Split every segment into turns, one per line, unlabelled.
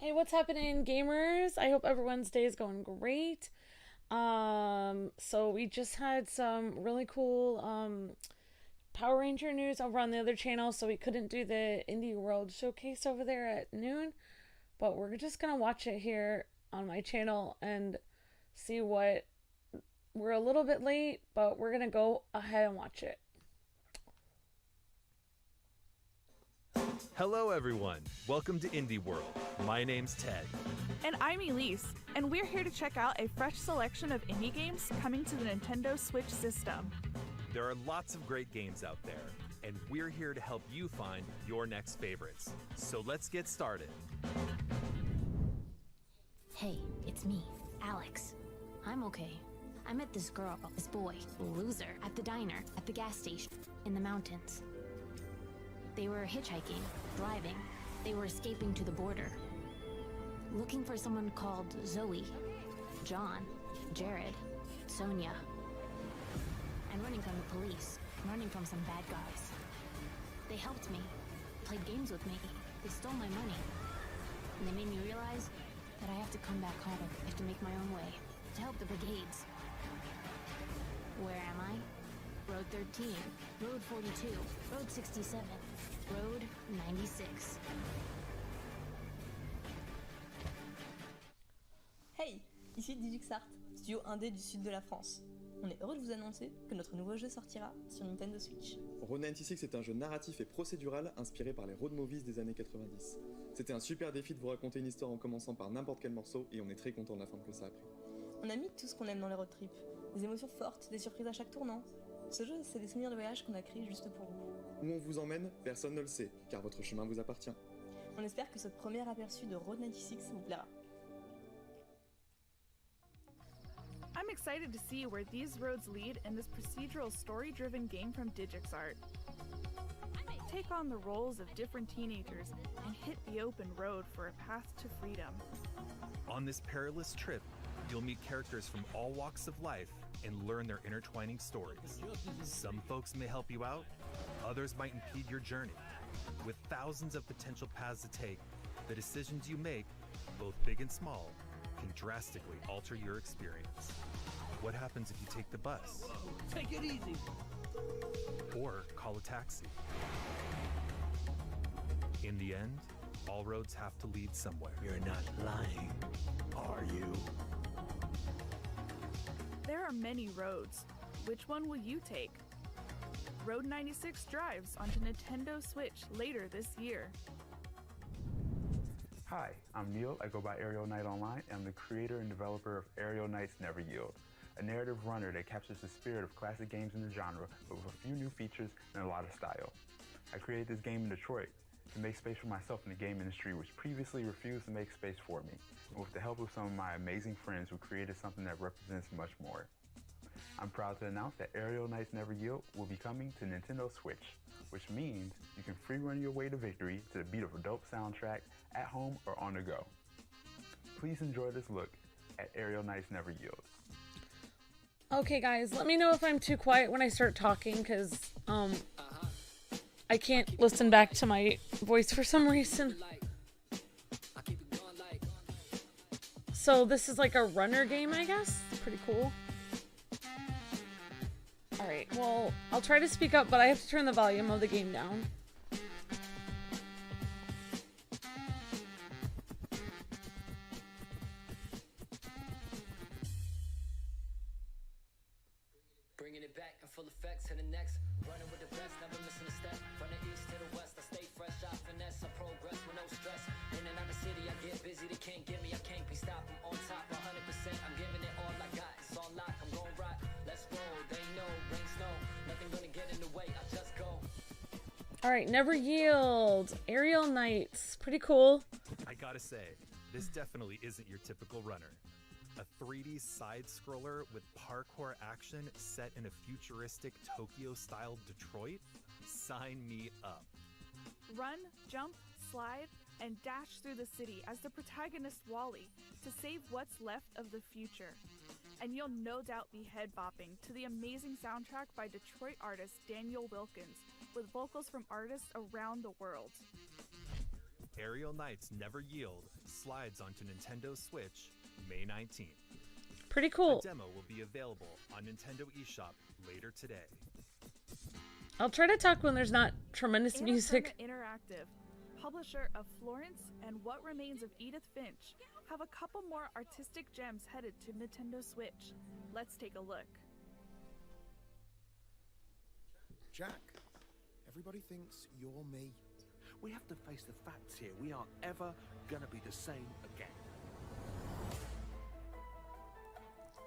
Hey, what's happening, gamers? I hope everyone's day is going great. So we just had some really cool Power Ranger news over on the other channel, so we couldn't do the Indie World showcase over there at noon, but we're just gonna watch it here on my channel and see what we're a little bit late, but we're gonna go ahead and watch it.
Hello everyone, welcome to Indie World. My name's Ted.
And I'm Elise, and we're here to check out a fresh selection of indie games coming to the Nintendo Switch system.
There are lots of great games out there, and we're here to help you find your next favorites. So let's get started.
Hey, it's me, Alex. I'm okay. I met this girl, this boy, loser, at the diner, at the gas station, in the mountains. They were hitchhiking, driving. They were escaping to the border. Looking for someone called Zoe, John, Jared, Sonia. And running from the police, running from some bad guys. They helped me, played games with me. They stole my money. And they made me realize that I have to come back home. I have to make my own way, to help the brigades. Where am I? Road 13, Road 42, Road 67, Road 96.
Hey, ici GetsuFumaDen, studio indé du sud de la France. On est heureux de vous annoncer que notre nouveau jeu sortira sur Nintendo Switch.
Road 96 est un jeu narratif et procédural inspiré par les road movies des années 90. C'était un super défi de vous raconter une histoire en commençant par n'importe quel morceau et on est très content de la forme que ça a pris.
On a mis tout ce qu'on aime dans les road trips. Des émotions fortes, des surprises à chaque tournant. Ce jeu, c'est des souvenirs de voyage qu'on a créés juste pour vous.
Où on vous emmène, personne ne le sait, car votre chemin vous appartient.
On espère que ce premier aperçu de Road 96 vous plaira.
I'm excited to see where these roads lead in this procedural story-driven game from DigixArt. Take on the roles of different teenagers and hit the open road for a path to freedom.
On this perilous trip, you'll meet characters from all walks of life and learn their intertwining stories. Some folks may help you out, others might impede your journey. With thousands of potential paths to take, the decisions you make, both big and small, can drastically alter your experience. What happens if you take the bus?
Take it easy.
Or call a taxi? In the end, all roads have to lead somewhere.
You're not lying, are you?
There are many roads. Which one will you take? Road 96 drives onto Nintendo Switch later this year.
Hi, I'm Neil. I go by Aerial Knight Online, and I'm the creator and developer of Aerial Knights Never Yield, a narrative runner that captures the spirit of classic games in the genre, but with a few new features and a lot of style. I created this game in Detroit to make space for myself in the game industry, which previously refused to make space for me, and with the help of some of my amazing friends who created something that represents much more. I'm proud to announce that Aerial Knights Never Yield will be coming to Nintendo Switch, which means you can free run your way to victory to the beat of a dope soundtrack at home or on the go. Please enjoy this look at Aerial Knights Never Yield.
Okay, guys, let me know if I'm too quiet when I start talking, because I can't listen back to my voice for some reason. So this is like a runner game, I guess. Pretty cool. Alright, well, I'll try to speak up, but I have to turn the volume of the game down.
Bringing it back in full effect to the next. Running with the best, never missing a step. From the east to the west, I stay fresh, I finesse, I progress with no stress. In and out of the city, I get busy, they can't get me, I can't be stopped. I'm on top, 100%, I'm giving it all I got. It's all lock, I'm gon' rock. Let's roll, they know, rain, snow. Nothing gonna get in the way, I just go.
Alright, Never Yield. Aerial Knights. Pretty cool.
I gotta say, this definitely isn't your typical runner. A 3D side-scroller with parkour action set in a futuristic Tokyo-style Detroit? Sign me up.
Run, jump, slide, and dash through the city as the protagonist Wally to save what's left of the future. And you'll no doubt be head-bopping to the amazing soundtrack by Detroit artist Daniel Wilkins, with vocals from artists around the world.
Aerial Knights Never Yield slides onto Nintendo Switch May 19th.
Pretty cool.
A demo will be available on Nintendo eShop later today.
I'll try to talk when there's not tremendous music.
Interactive, publisher of Florence and What Remains of Edith Finch, have a couple more artistic gems headed to Nintendo Switch. Let's take a look.
Jack, everybody thinks you're me. We have to face the facts here. We aren't ever gonna be the same again.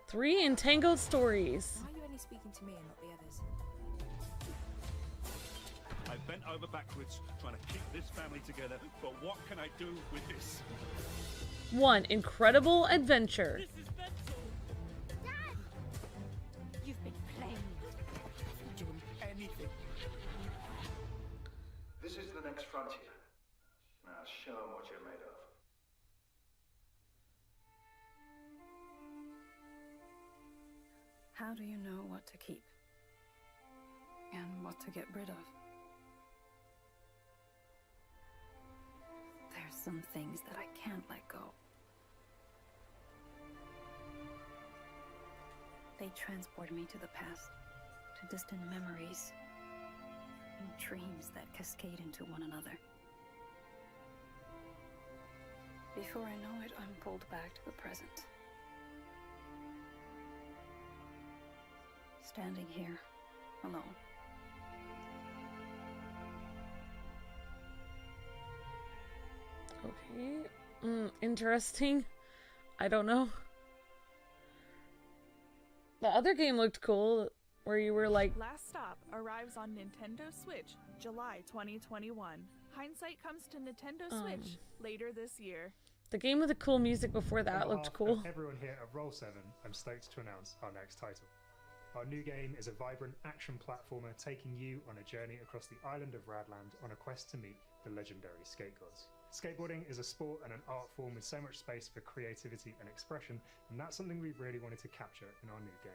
3 entangled stories.
Why are you only speaking to me and not the others?
I bent over backwards trying to keep this family together, but what can I do with this?
1 incredible adventure.
This is mental! Dad! You've been playing.
Doing anything.
This is the next frontier. Now show them what you're made of.
How do you know what to keep? And what to get rid of? There's some things that I can't let go. They transport me to the past, to distant memories, and dreams that cascade into one another. Before I know it, I'm pulled back to the present. Standing here, alone.
Okay. Interesting. I don't know. The other game looked cool, where you were like...
Last Stop arrives on Nintendo Switch, July 2021. Hindsight comes to Nintendo Switch later this year.
The game with the cool music before that looked cool.
Everyone here at Roll7, I'm stoked to announce our next title. Our new game is a vibrant action platformer taking you on a journey across the island of Radland on a quest to meet the legendary skate gods. Skateboarding is a sport and an art form with so much space for creativity and expression, and that's something we really wanted to capture in our new game.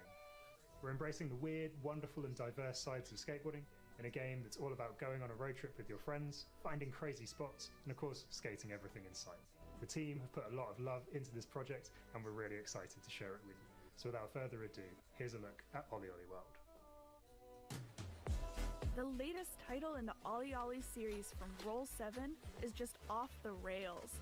We're embracing the weird, wonderful and diverse sides of skateboarding in a game that's all about going on a road trip with your friends, finding crazy spots, and of course, skating everything in sight. The team have put a lot of love into this project, and we're really excited to share it with you. So without further ado, here's a look at OlliOlli World.
The latest title in the OlliOlli series from Roll7 is just off the rails.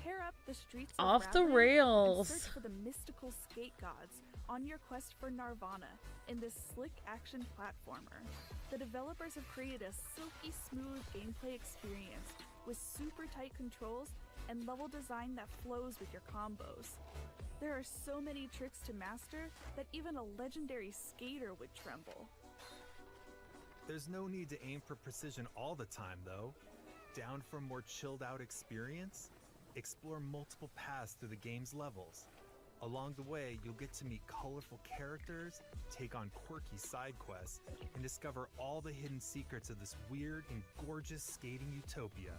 Tear up the streets of
Off the
Radland
rails.
and search for the mystical skate gods on your quest for Nirvana in this slick action platformer. The developers have created a silky smooth gameplay experience with super tight controls and level design that flows with your combos. There are so many tricks to master that even a legendary skater would tremble.
There's no need to aim for precision all the time, though. Down for a more chilled out experience? Explore multiple paths through the game's levels. Along the way, you'll get to meet colorful characters, take on quirky side quests, and discover all the hidden secrets of this weird and gorgeous skating utopia.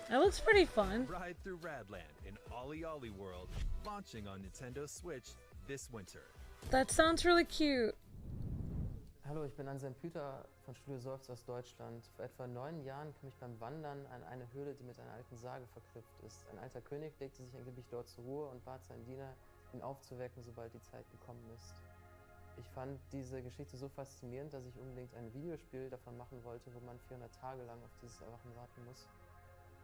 That looks pretty fun.
Ride through Radland in OlliOlli World, launching on Nintendo Switch this winter.
That sounds really cute.
Hallo, ich bin Anselm Püter von Studio Seufz aus Deutschland. Vor etwa 9 Jahren kam ich beim Wandern an eine Höhle, die mit einer alten Sage verknüpft ist. Ein alter König legte sich angeblich dort zur Ruhe und bat seinen Diener, ihn aufzuwecken, sobald die Zeit gekommen ist. Ich fand diese Geschichte so faszinierend, dass ich unbedingt ein Videospiel davon machen wollte, wo man 400 Tage lang auf dieses Erwachen warten muss.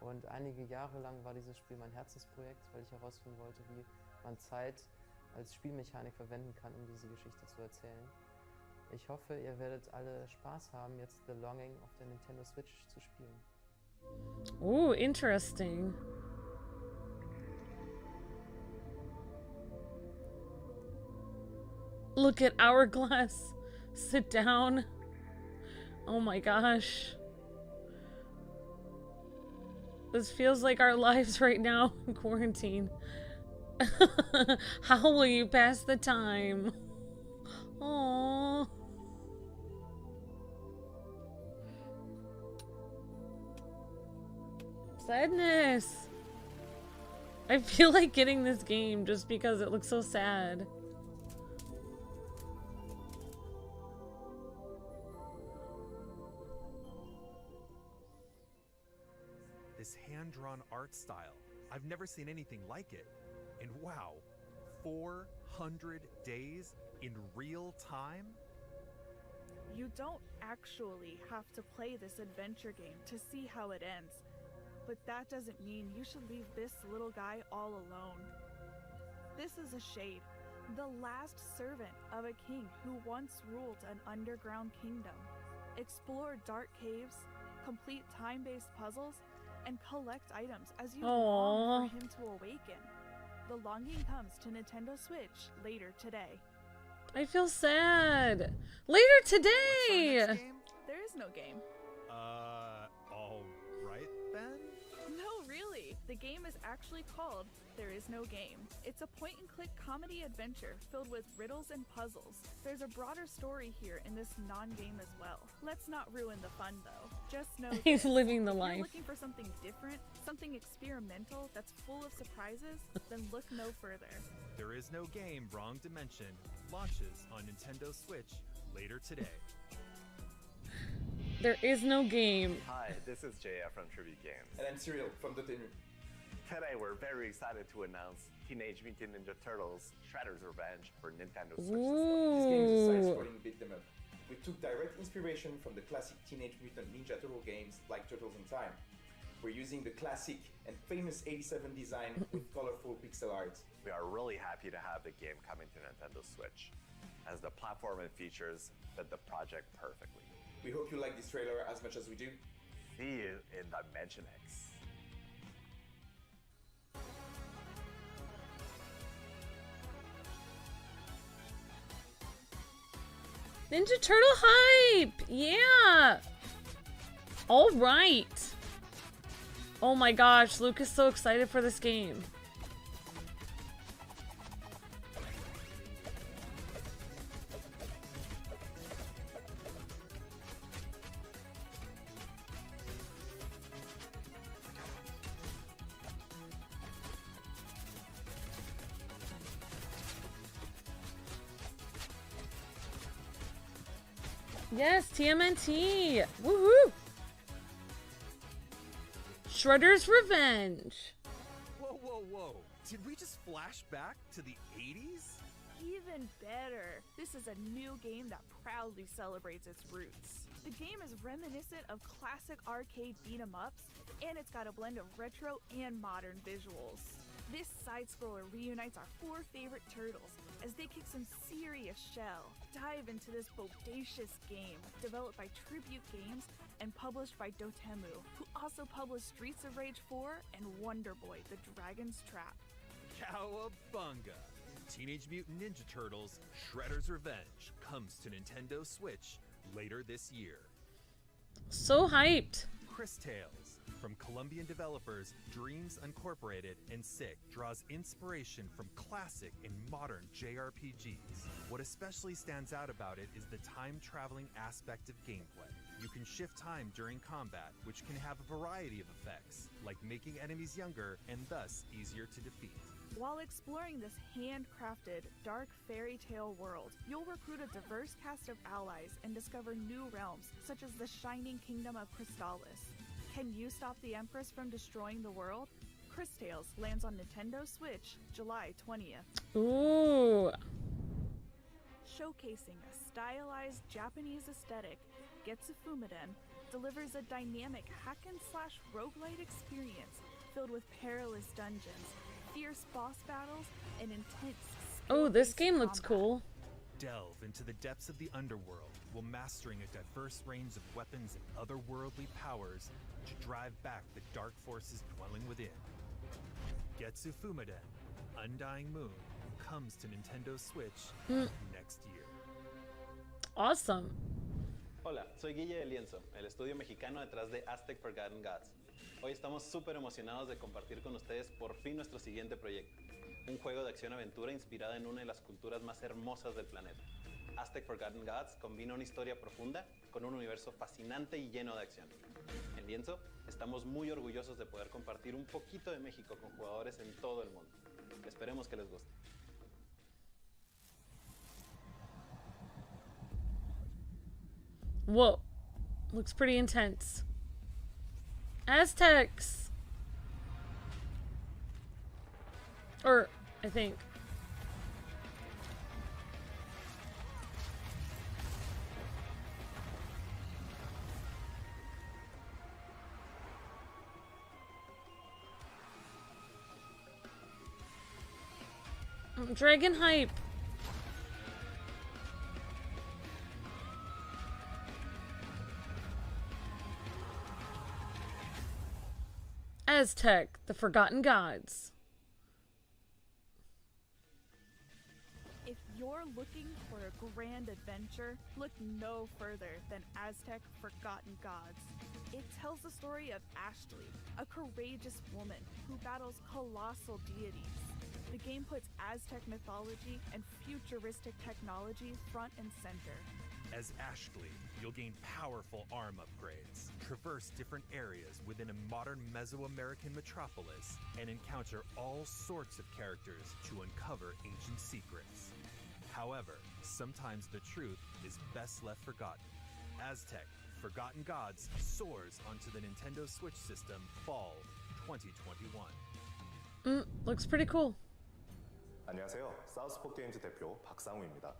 Und einige Jahre lang war dieses Spiel mein Herzensprojekt, weil ich herausfinden wollte, wie man Zeit als Spielmechanik verwenden kann, um diese Geschichte zu erzählen. Ich hoffe, ihr werdet alle Spaß haben, jetzt The Longing auf der Nintendo Switch zu spielen.
Ooh, interesting. Look at Hourglass. Sit down. Oh my gosh. This feels like our lives right now in quarantine. How will you pass the time? Aww. Sadness. I feel like getting this game just because it looks so sad.
hand-drawn art style. I've never seen anything like it. And wow, 400 days in real time?
You don't actually have to play this adventure game to see how it ends. But that doesn't mean you should leave this little guy all alone. This is a shade, the last servant of a king who once ruled an underground kingdom. Explore dark caves, complete time-based puzzles, and collect items as you long for him to awaken. The longing comes to Nintendo Switch later today.
I feel sad. Later today.
There is no game.
All right then?
No, really. The game is actually called There Is No Game. It's a point-and-click comedy adventure filled with riddles and puzzles. There's a broader story here in this non-game as well. Let's not ruin the fun, though. Just know
He's
this.
living the
If
life.
you're looking for something different, something experimental that's full of surprises, then look no further.
There Is No Game, Wrong Dimension launches on Nintendo Switch later today.
There is no game.
Hi, this is JF from Tribute Games.
And I'm Cyril from Dotemu.
Today we're very excited to announce Teenage Mutant Ninja Turtles Shredder's Revenge for Nintendo Switch system.
This game is a side-scrolling beat 'em up. We took direct inspiration from the classic Teenage Mutant Ninja Turtle games like Turtles in Time. We're using the classic and famous 87 design with colorful pixel art.
We are really happy to have the game coming to Nintendo Switch, as the platform and features fit the project perfectly.
We hope you like this trailer as much as we do.
See you in Dimension X.
Ninja Turtle hype! Yeah! Alright! Oh my gosh, Luke is so excited for this game. Yes, TMNT! Woohoo! Shredder's Revenge.
Whoa, whoa, whoa. Did we just flash back to the 80s?
Even better. This is a new game that proudly celebrates its roots. The game is reminiscent of classic arcade beat-em-ups, and it's got a blend of retro and modern visuals. This side-scroller reunites our four favorite turtles as they kick some serious shell. Dive into this bodacious game, developed by Tribute Games and published by Dotemu, who also published Streets of Rage 4 and Wonder Boy: The Dragon's Trap.
Cowabunga! Teenage Mutant Ninja Turtles Shredder's Revenge comes to Nintendo Switch later this year.
So hyped.
Cris Tales, from Colombian developers Dreams Incorporated and Sick, draws inspiration from classic and modern JRPGs. What especially stands out about it is the time-traveling aspect of gameplay. You can shift time during combat, which can have a variety of effects, like making enemies younger and thus easier to defeat.
While exploring this handcrafted, dark fairy tale world, you'll recruit a diverse cast of allies and discover new realms, such as the Shining Kingdom of Crystallis. Can you stop the Empress from destroying the world? Cris Tales lands on Nintendo Switch July 20th.
Ooh.
Showcasing a stylized Japanese aesthetic, GetsuFumaDen delivers a dynamic hack-and-slash roguelite experience filled with perilous dungeons, fierce boss battles, and intense
Oh, this game looks cool.
Delve into the depths of the underworld while mastering a diverse range of weapons and otherworldly powers to drive back the dark forces dwelling within. GetsuFumaDen, Undying Moon, comes to Nintendo Switch next year.
Awesome.
Hola, soy Guille de Lienzo, el estudio mexicano detrás de Aztec Forgotten Gods. Hoy estamos súper emocionados de compartir con ustedes por fin nuestro siguiente proyecto, un juego de acción-aventura inspirado en una de las culturas más hermosas del planeta. Aztec Forgotten Gods combina una historia profunda con un universo fascinante y lleno de acción. En Lienzo, estamos muy orgullosos de poder compartir un poquito de México con jugadores en todo el mundo. Esperemos que les guste.
Whoa. Looks pretty intense. Aztecs. Or, I think. Dragon hype. Aztec, the Forgotten Gods.
If you're looking for a grand adventure, look no further than Aztec Forgotten Gods. It tells the story of Ashley, a courageous woman who battles colossal deities. The game puts Aztec mythology and futuristic technology front and center.
As Ashley, you'll gain powerful arm upgrades, traverse different areas within a modern Mesoamerican metropolis, and encounter all sorts of characters to uncover ancient secrets. However, sometimes the truth is best left forgotten. Aztec Forgotten Gods soars onto the Nintendo Switch system fall 2021.
Looks pretty cool.
안녕하세요. 사우스포 게임즈 대표 박상우입니다.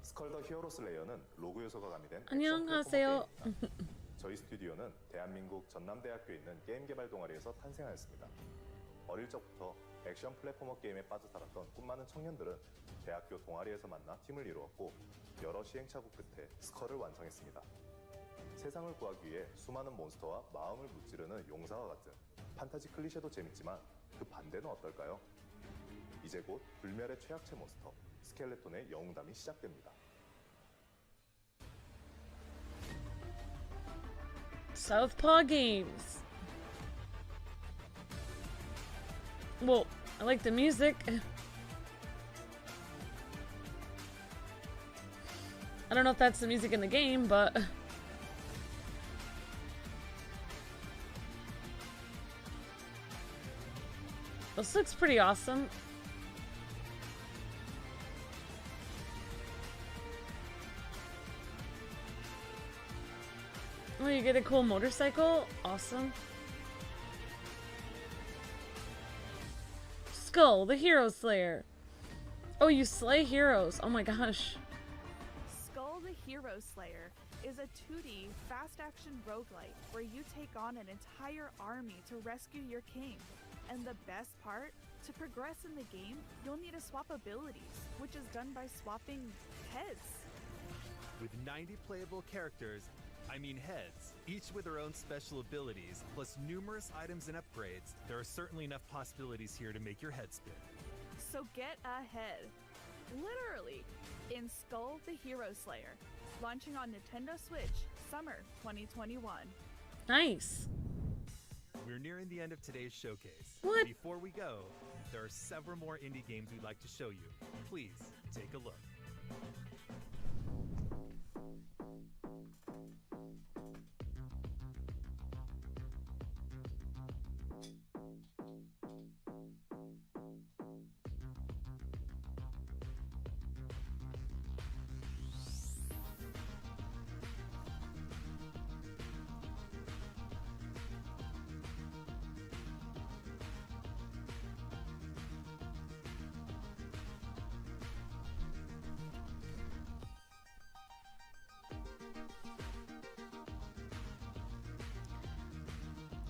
스컬 더 히어로 슬레이어는 로고 요소가 가미된
안녕하세요.
저희 스튜디오는 대한민국 전남대학교에 있는 게임 개발 동아리에서 탄생하였습니다. 어릴 적부터 액션 플랫포머 게임에 빠져 살았던 꿈 많은 청년들은 대학교 동아리에서 만나 팀을 이루었고 여러 시행착오 끝에 스컬을 완성했습니다. 세상을 구하기 위해 수많은 몬스터와 마음을 무찌르는 용사와 같은 판타지 클리셰도 재밌지만 그 반대는 어떨까요? 이제 곧 불멸의 최약체 몬스터 스켈레톤의 영웅담이 시작됩니다.
Southpaw Games. Well, I like the music. I don't know if that's the music in the game, but this looks pretty awesome. Oh, you get a cool motorcycle? Awesome. Skull, the Hero Slayer. Oh, you slay heroes. Oh my gosh.
Skull the Hero Slayer is a 2D fast-action roguelite where you take on an entire army to rescue your king. And the best part? To progress in the game, you'll need to swap abilities, which is done by swapping heads.
With 90 playable characters, I mean heads, each with their own special abilities, plus numerous items and upgrades, there are certainly enough possibilities here to make your head spin.
So get ahead, literally, in Skull the Hero Slayer, launching on Nintendo Switch, summer 2021.
Nice.
We're nearing the end of today's showcase.
What?
Before we go, there are several more indie games we'd like to show you. Please, take a look.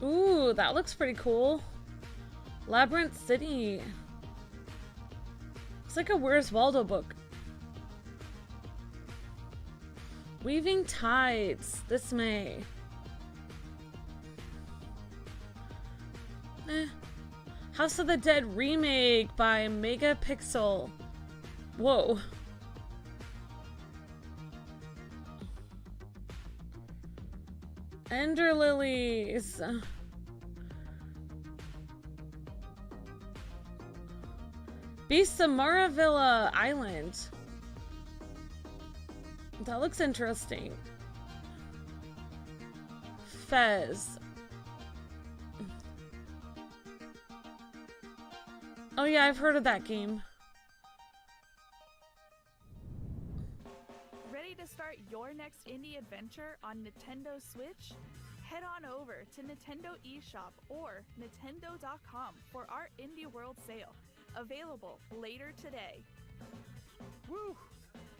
Ooh, that looks pretty cool. Labyrinth City. It's like a Where's Waldo book. Weaving Tides this May. House of the Dead remake by Megapixel. Whoa. Ender Lilies. Beasts of Maravilla Island. That looks interesting. Fez. Oh yeah, I've heard of that game.
Ready to start your next indie adventure on Nintendo Switch? Head on over to Nintendo eShop or Nintendo.com for our Indie World sale. Available later today.
Woo!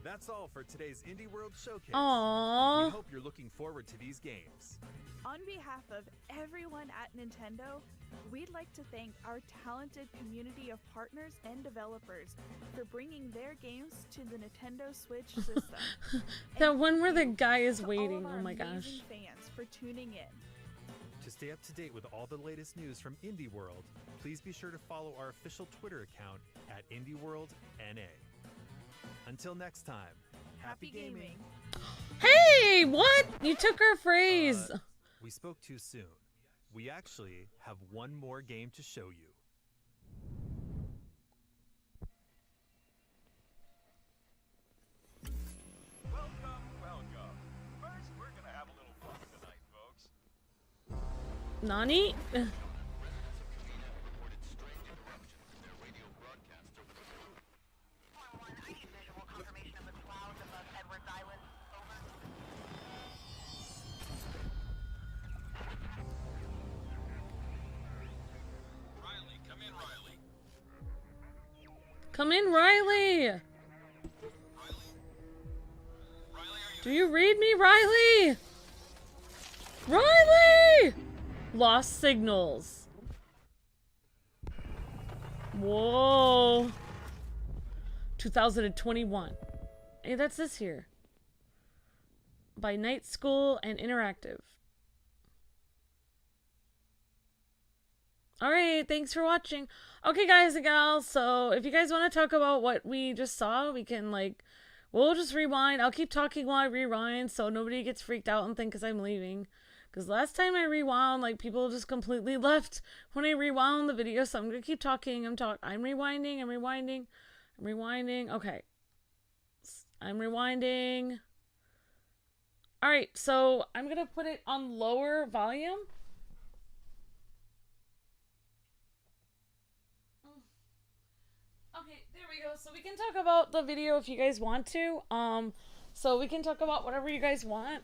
That's all for today's Indie World Showcase.
Aww.
We hope you're looking forward to these games.
On behalf of everyone at Nintendo, we'd like to thank our talented community of partners and developers for bringing their games to the Nintendo Switch system.
That one where the guy is
to
waiting.
all of
Oh
our
my
amazing
gosh.
fans for tuning in.
To stay up to date with all the latest news from Indie World, please be sure to follow our official Twitter account at IndieWorldNA. Until next time, happy gaming.
Hey, what? You took our phrase.
We spoke too soon. We actually have one more game to show you.
Welcome, welcome. First, we're gonna have a little fun tonight, folks.
Nani? Come in, Riley! Do you read me, Riley? Riley! Lost signals. Whoa. 2021. Hey, that's this here. By Night School and Interactive. Alright, thanks for watching. Okay, guys and gals, so if you guys want to talk about what we just saw, we can, like, we'll just rewind. I'll keep talking while I rewind so nobody gets freaked out and thinks I'm leaving. Because last time I rewound, like, people just completely left when I rewound the video, so I'm going to keep talking. I'm rewinding, I'm rewinding, I'm rewinding. Okay. I'm rewinding. Alright, so I'm going to put it on lower volume. Okay, there we go. So we can talk about the video if you guys want to. So we can talk about whatever you guys want.